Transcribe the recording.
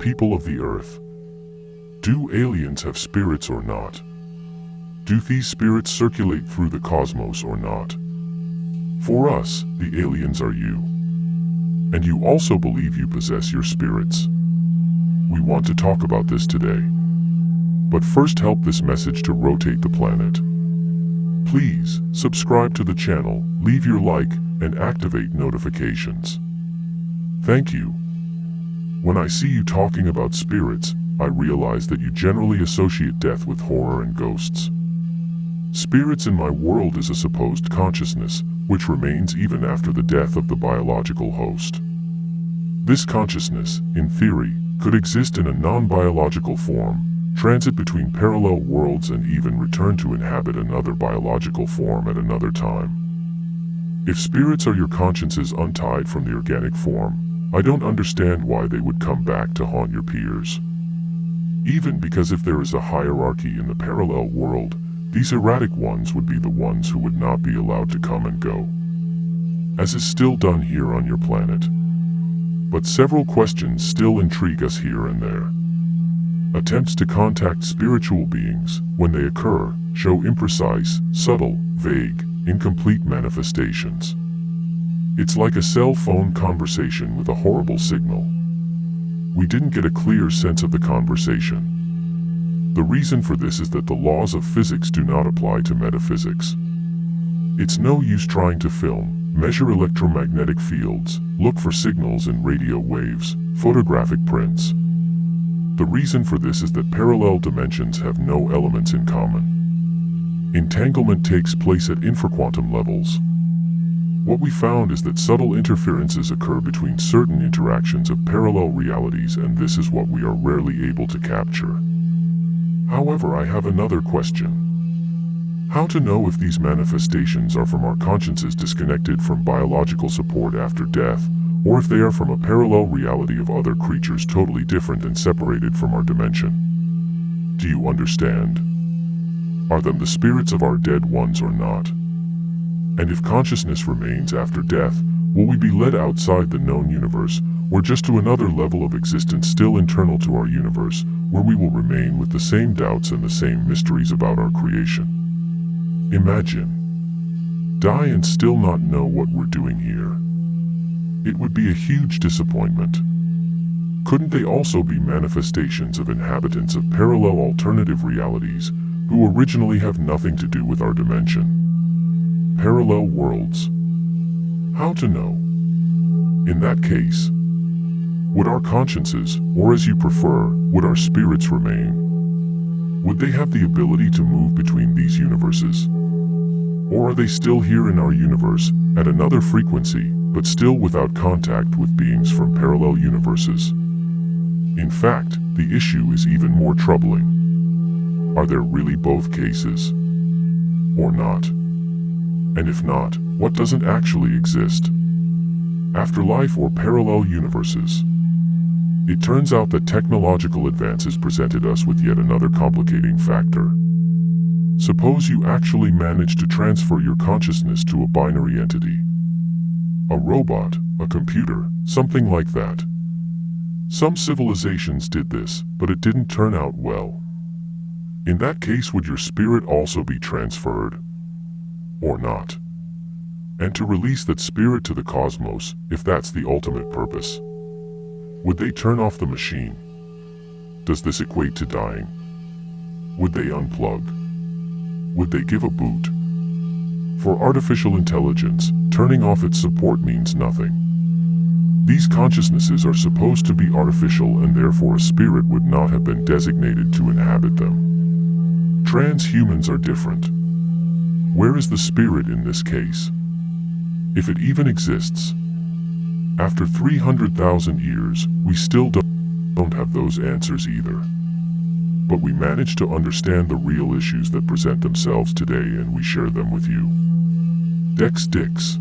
people of the earth. Do aliens have spirits or not? Do these spirits circulate through the cosmos or not? For us, the aliens are you. And you also believe you possess your spirits. We want to talk about this today. But first, help this message to rotate the planet. Please, subscribe to the channel, leave your like, and activate notifications. Thank you. When I see you talking about spirits, I realize that you generally associate death with horror and ghosts. Spirits in my world is a supposed consciousness, which remains even after the death of the biological host. This consciousness, in theory, could exist in a non-biological form, transit between parallel worlds, and even return to inhabit another biological form at another time. If spirits are your consciences untied from the organic form, I don't understand why they would come back to haunt your peers. Even because if there is a hierarchy in the parallel world, these erratic ones would be the ones who would not be allowed to come and go, as is still done here on your planet. But several questions still intrigue us here and there. Attempts to contact spiritual beings, when they occur, show imprecise, subtle, vague, incomplete manifestations. It's like a cell phone conversation with a horrible signal. We didn't get a clear sense of the conversation. The reason for this is that the laws of physics do not apply to metaphysics. It's no use trying to film, measure electromagnetic fields, look for signals in radio waves, photographic prints. The reason for this is that parallel dimensions have no elements in common. Entanglement takes place at infraquantum levels. What we found is that subtle interferences occur between certain interactions of parallel realities, and this is what we are rarely able to capture. However, I have another question. How to know if these manifestations are from our consciences disconnected from biological support after death, or if they are from a parallel reality of other creatures totally different and separated from our dimension? Do you understand? Are them the spirits of our dead ones or not? And if consciousness remains after death, will we be led outside the known universe, or just to another level of existence still internal to our universe, where we will remain with the same doubts and the same mysteries about our creation? Imagine. Die and still not know what we're doing here. It would be a huge disappointment. Couldn't they also be manifestations of inhabitants of parallel alternative realities, who originally have nothing to do with our dimension? Parallel worlds. How to know? In that case, would our consciences, or as you prefer, would our spirits remain? Would they have the ability to move between these universes? Or are they still here in our universe, at another frequency, but still without contact with beings from parallel universes? In fact, the issue is even more troubling. Are there really both cases? Or not? And if not, what doesn't actually exist? Afterlife or parallel universes? It turns out that technological advances presented us with yet another complicating factor. Suppose you actually manage to transfer your consciousness to a binary entity. A robot, a computer, something like that. Some civilizations did this, but it didn't turn out well. In that case, would your spirit also be transferred? Or not? And to release that spirit to the cosmos, if that's the ultimate purpose? Would they turn off the machine? Does this equate to dying? Would they unplug? Would they give a boot? For artificial intelligence, turning off its support means nothing. These consciousnesses are supposed to be artificial, and therefore a spirit would not have been designated to inhabit them. Transhumans are different. Where is the spirit in this case? If it even exists. After 300,000 years, we still don't have those answers either. But we manage to understand the real issues that present themselves today, and we share them with you. Dix.